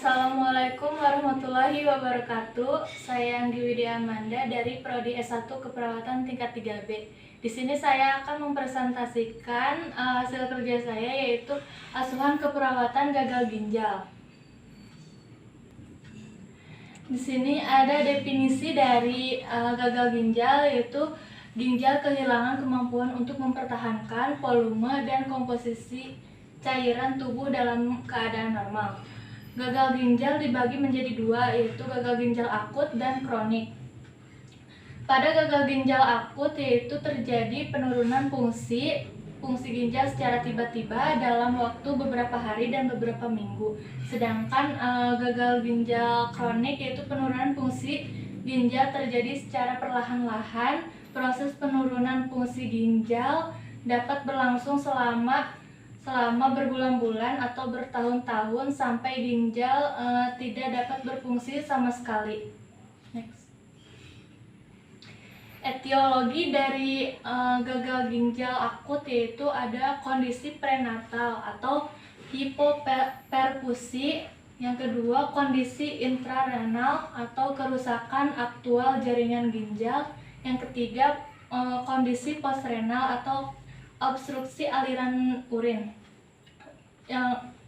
Assalamualaikum warahmatullahi wabarakatuh. Saya Anggi Widya Amanda dari Prodi S1 Keperawatan tingkat 3B. Di sini saya akan mempresentasikan hasil kerja saya, yaitu asuhan keperawatan gagal ginjal. Di sini ada definisi dari gagal ginjal, yaitu ginjal kehilangan kemampuan untuk mempertahankan volume dan komposisi cairan tubuh dalam keadaan normal. Gagal ginjal dibagi menjadi dua, yaitu gagal ginjal akut dan kronik. Pada gagal ginjal akut, yaitu terjadi penurunan fungsi ginjal secara tiba-tiba dalam waktu beberapa hari dan beberapa minggu. Sedangkan gagal ginjal kronik, yaitu penurunan fungsi ginjal terjadi secara perlahan-lahan. Proses penurunan fungsi ginjal dapat berlangsung selama berbulan-bulan atau bertahun-tahun sampai ginjal tidak dapat berfungsi sama sekali. Next. Etiologi dari gagal ginjal akut yaitu ada kondisi prenatal atau hipoperfusi. Yang kedua, kondisi intrarenal atau kerusakan aktual jaringan ginjal. Yang ketiga, kondisi postrenal atau obstruksi aliran urin.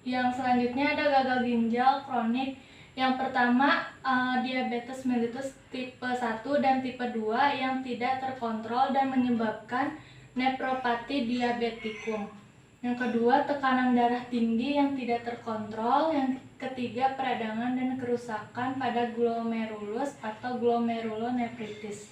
Yang selanjutnya ada gagal ginjal kronik. Yang pertama, diabetes mellitus tipe 1 dan tipe 2 yang tidak terkontrol dan menyebabkan nefropati diabetikum. Yang kedua, tekanan darah tinggi yang tidak terkontrol. Yang ketiga, peradangan dan kerusakan pada glomerulus atau glomerulonefritis.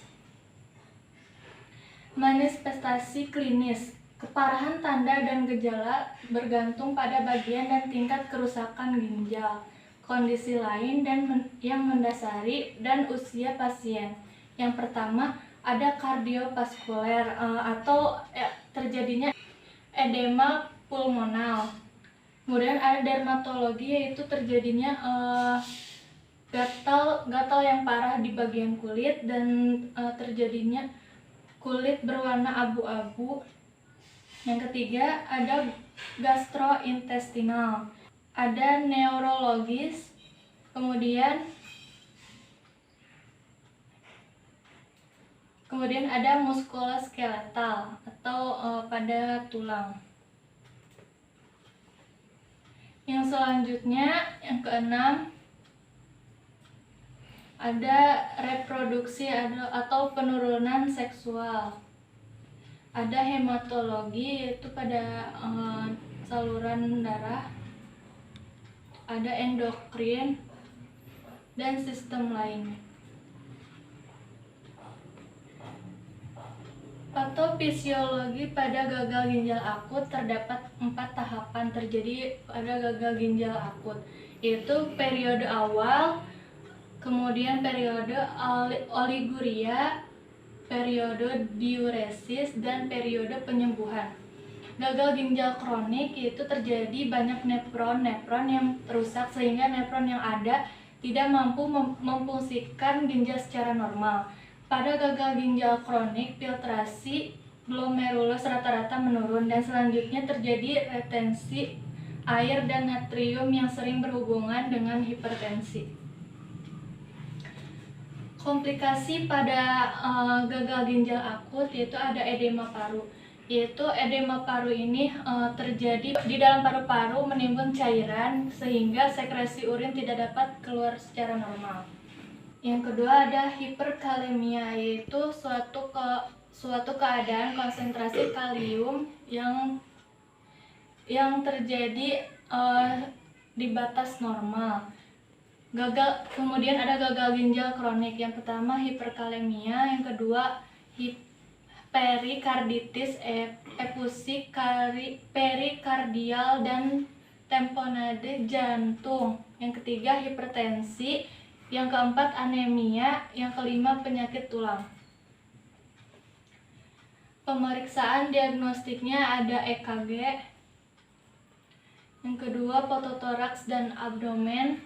Manifestasi klinis. Keparahan tanda dan gejala bergantung pada bagian dan tingkat kerusakan ginjal, kondisi lain yang mendasari, dan usia pasien. Yang pertama, ada kardiovaskuler atau terjadinya edema pulmonal. Kemudian ada dermatologi, yaitu terjadinya gatal yang parah di bagian kulit dan terjadinya kulit berwarna abu-abu. Yang ketiga, ada gastrointestinal, ada neurologis, kemudian ada muskuloskeletal atau pada tulang. Yang selanjutnya, yang keenam, ada reproduksi atau penurunan seksual. Ada hematologi, yaitu pada saluran darah. Ada endokrin dan sistem lainnya. Patofisiologi pada gagal ginjal akut terdapat 4 tahapan terjadi pada gagal ginjal akut, yaitu periode awal, kemudian periode oliguria, periode diuresis, dan periode penyembuhan. Gagal ginjal kronik yaitu terjadi banyak nefron yang rusak sehingga nefron yang ada tidak mampu memfungsikan ginjal secara normal. Pada gagal ginjal kronik, filtrasi glomerulus rata-rata menurun dan selanjutnya terjadi retensi air dan natrium yang sering berhubungan dengan hipertensi. Komplikasi pada gagal ginjal akut yaitu ada edema paru. Yaitu edema paru ini terjadi di dalam paru-paru, menimbun cairan sehingga sekresi urin tidak dapat keluar secara normal. Yang kedua ada hiperkalemia, yaitu suatu keadaan konsentrasi kalium yang terjadi di batas normal. Kemudian ada gagal ginjal kronik. Yang pertama hiperkalemia, yang kedua perikarditis, efusi perikardial dan tamponade jantung. Yang ketiga hipertensi, yang keempat anemia, yang kelima penyakit tulang. Pemeriksaan diagnostiknya ada EKG, yang kedua fototoraks dan abdomen,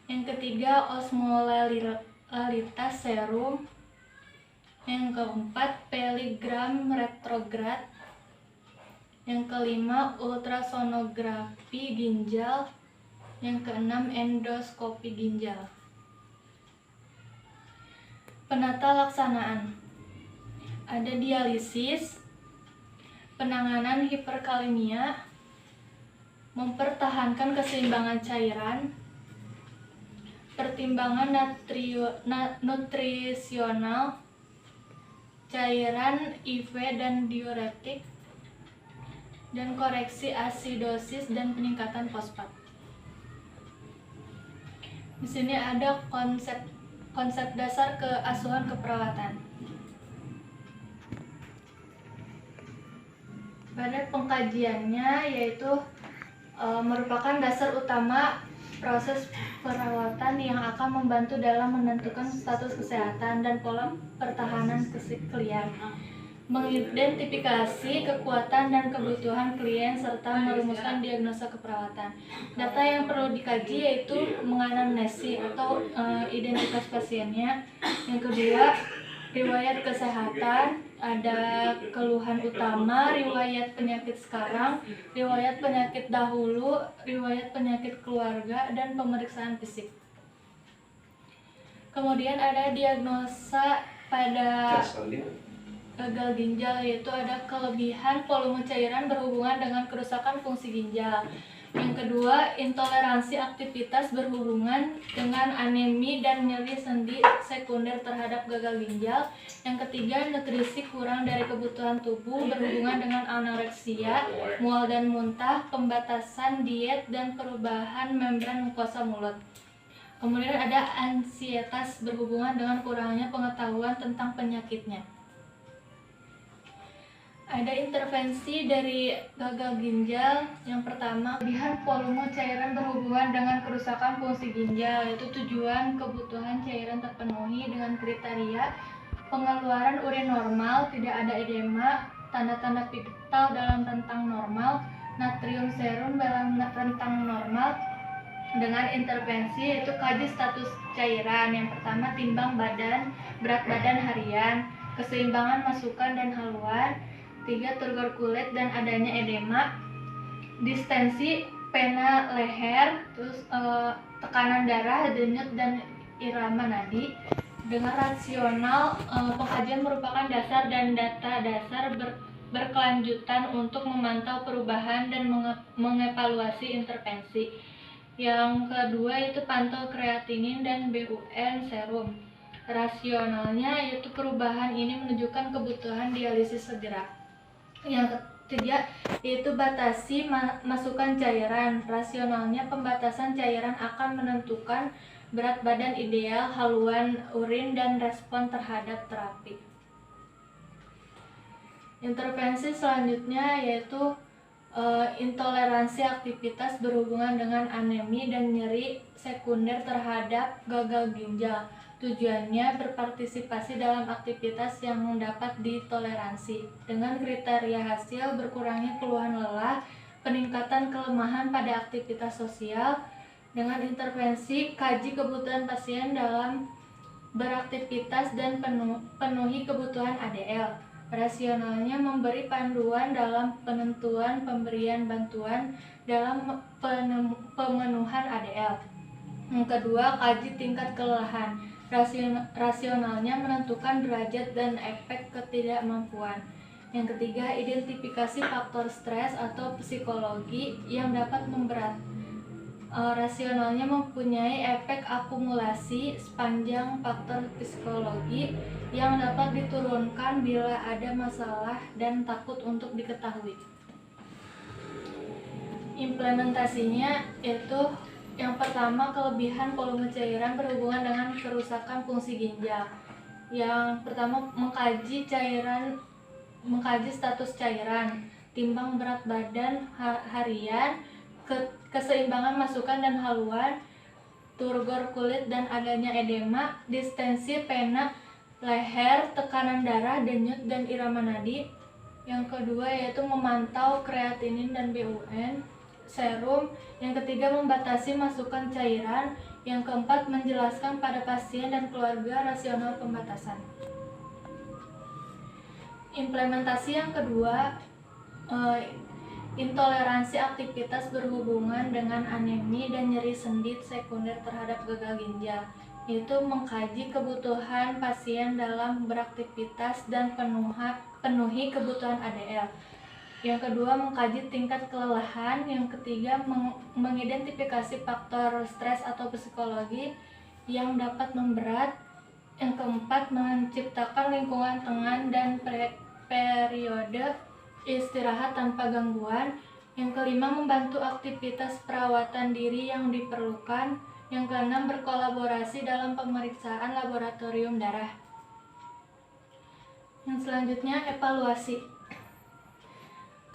yang ketiga osmolalitas serum, yang keempat peligram retrograd, yang kelima ultrasonografi ginjal, Yang keenam, endoskopi ginjal. Penata laksanaan. Ada dialisis, penanganan hiperkalemia, mempertahankan keseimbangan cairan, pertimbangan nutrisional, cairan IV dan diuretik, dan koreksi asidosis dan peningkatan fosfat. Di sini ada konsep dasar keasuhan keperawatan. Pada pengkajiannya yaitu merupakan dasar utama proses perawatan yang akan membantu dalam menentukan status kesehatan dan pola pertahanan klien, mengidentifikasi kekuatan dan kebutuhan klien, serta merumuskan diagnosa keperawatan. Data yang perlu dikaji yaitu menganamnesi atau identitas pasiennya. Yang kedua, riwayat kesehatan, ada keluhan utama, riwayat penyakit sekarang, riwayat penyakit dahulu, riwayat penyakit keluarga, dan pemeriksaan fisik. Kemudian ada diagnosa pada gagal ginjal, yaitu ada kelebihan volume cairan berhubungan dengan kerusakan fungsi ginjal. Yang kedua, intoleransi aktivitas berhubungan dengan anemi dan nyeri sendi sekunder terhadap gagal ginjal. Yang ketiga, nutrisi kurang dari kebutuhan tubuh berhubungan dengan anoreksia, mual dan muntah, pembatasan diet, dan perubahan membran mukosa mulut. Kemudian ada ansietas berhubungan dengan kurangnya pengetahuan tentang penyakitnya. Ada intervensi dari gagal ginjal. Yang pertama, kelebihan volume cairan berhubungan dengan kerusakan fungsi ginjal, yaitu tujuan kebutuhan cairan terpenuhi dengan kriteria pengeluaran urin normal, tidak ada edema, tanda-tanda vital dalam rentang normal, natrium serum dalam rentang normal. Dengan intervensi yaitu kaji status cairan. Yang pertama, timbang badan, berat badan harian, keseimbangan masukan dan haluan. 3, turgor kulit dan adanya edema, distensi pena leher, terus tekanan darah, denyut dan irama nadi. Dengan rasional, pengkajian merupakan dasar dan data dasar berkelanjutan untuk memantau perubahan dan mengevaluasi intervensi. Yang kedua itu pantau kreatinin dan BUN serum. Rasionalnya yaitu perubahan ini menunjukkan kebutuhan dialisis segera. Yang ketiga yaitu batasi masukan cairan. Rasionalnya pembatasan cairan akan menentukan berat badan ideal, haluan urin, dan respon terhadap terapi. Intervensi selanjutnya yaitu intoleransi aktivitas berhubungan dengan anemi dan nyeri sekunder terhadap gagal ginjal. Tujuannya berpartisipasi dalam aktivitas yang dapat ditoleransi dengan kriteria hasil berkurangnya keluhan lelah, peningkatan kelemahan pada aktivitas sosial. Dengan intervensi kaji kebutuhan pasien dalam beraktivitas dan penuhi kebutuhan ADL. Rasionalnya memberi panduan dalam penentuan pemberian bantuan dalam pemenuhan ADL. Yang kedua, kaji tingkat kelelahan. Rasionalnya menentukan derajat dan efek ketidakmampuan. Yang ketiga, identifikasi faktor stres atau psikologi yang dapat memberat. Rasionalnya mempunyai efek akumulasi sepanjang faktor psikologi yang dapat diturunkan bila ada masalah dan takut untuk diketahui. Implementasinya yaitu yang pertama, kelebihan volume cairan berhubungan dengan kerusakan fungsi ginjal. Yang pertama, mengkaji status cairan, timbang berat badan harian, keseimbangan masukan dan haluan, turgor kulit dan adanya edema, distensi pena leher, tekanan darah, denyut dan irama nadi. Yang kedua yaitu memantau kreatinin dan BUN serum. Yang ketiga, membatasi masukan cairan. Yang keempat, menjelaskan pada pasien dan keluarga rasional pembatasan. Implementasi yang kedua intoleransi aktivitas berhubungan dengan anemi dan nyeri sendi sekunder terhadap gagal ginjal, yaitu mengkaji kebutuhan pasien dalam beraktivitas dan penuhi kebutuhan ADL. Yang kedua, mengkaji tingkat kelelahan. Yang ketiga, mengidentifikasi faktor stres atau psikologi yang dapat memberat. Yang keempat, menciptakan lingkungan tenang dan periode istirahat tanpa gangguan. Yang kelima, membantu aktivitas perawatan diri yang diperlukan. Yang keenam, berkolaborasi dalam pemeriksaan laboratorium darah. Yang selanjutnya, evaluasi.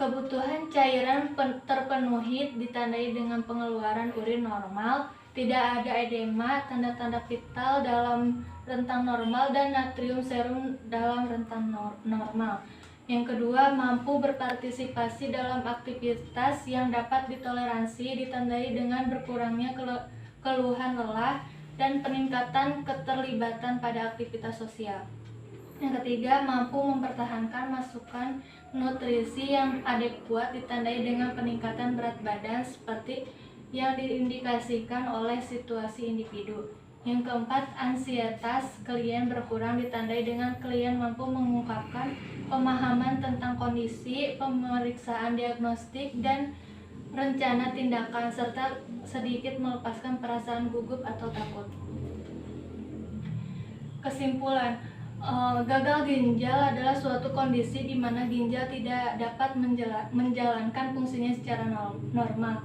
Kebutuhan cairan terpenuhi ditandai dengan pengeluaran urin normal, tidak ada edema, tanda-tanda vital dalam rentang normal, dan natrium serum dalam rentang normal. Yang kedua, mampu berpartisipasi dalam aktivitas yang dapat ditoleransi, ditandai dengan berkurangnya keluhan lelah dan peningkatan keterlibatan pada aktivitas sosial. Yang ketiga, mampu mempertahankan masukan nutrisi yang adekuat, ditandai dengan peningkatan berat badan seperti yang diindikasikan oleh situasi individu. Yang keempat, ansietas klien berkurang, ditandai dengan klien mampu mengungkapkan pemahaman tentang kondisi, pemeriksaan diagnostik, dan rencana tindakan, serta sedikit melepaskan perasaan gugup atau takut. Kesimpulan, gagal ginjal adalah suatu kondisi di mana ginjal tidak dapat menjalankan fungsinya secara normal.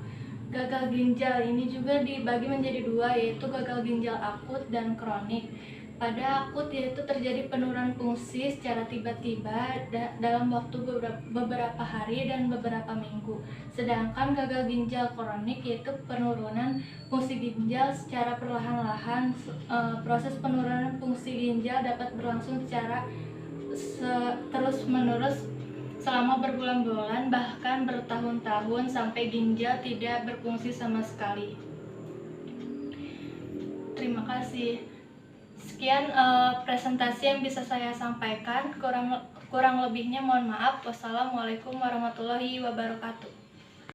Gagal ginjal ini juga dibagi menjadi dua, yaitu gagal ginjal akut dan kronik. Pada akut, yaitu terjadi penurunan fungsi secara tiba-tiba dalam waktu beberapa hari dan beberapa minggu. Sedangkan gagal ginjal kronik yaitu penurunan fungsi ginjal secara perlahan-lahan. Proses penurunan fungsi ginjal dapat berlangsung secara terus-menerus selama berbulan-bulan, bahkan bertahun-tahun, sampai ginjal tidak berfungsi sama sekali. Terima kasih. Sekian presentasi yang bisa saya sampaikan. Kurang lebihnya mohon maaf. Wassalamualaikum warahmatullahi wabarakatuh.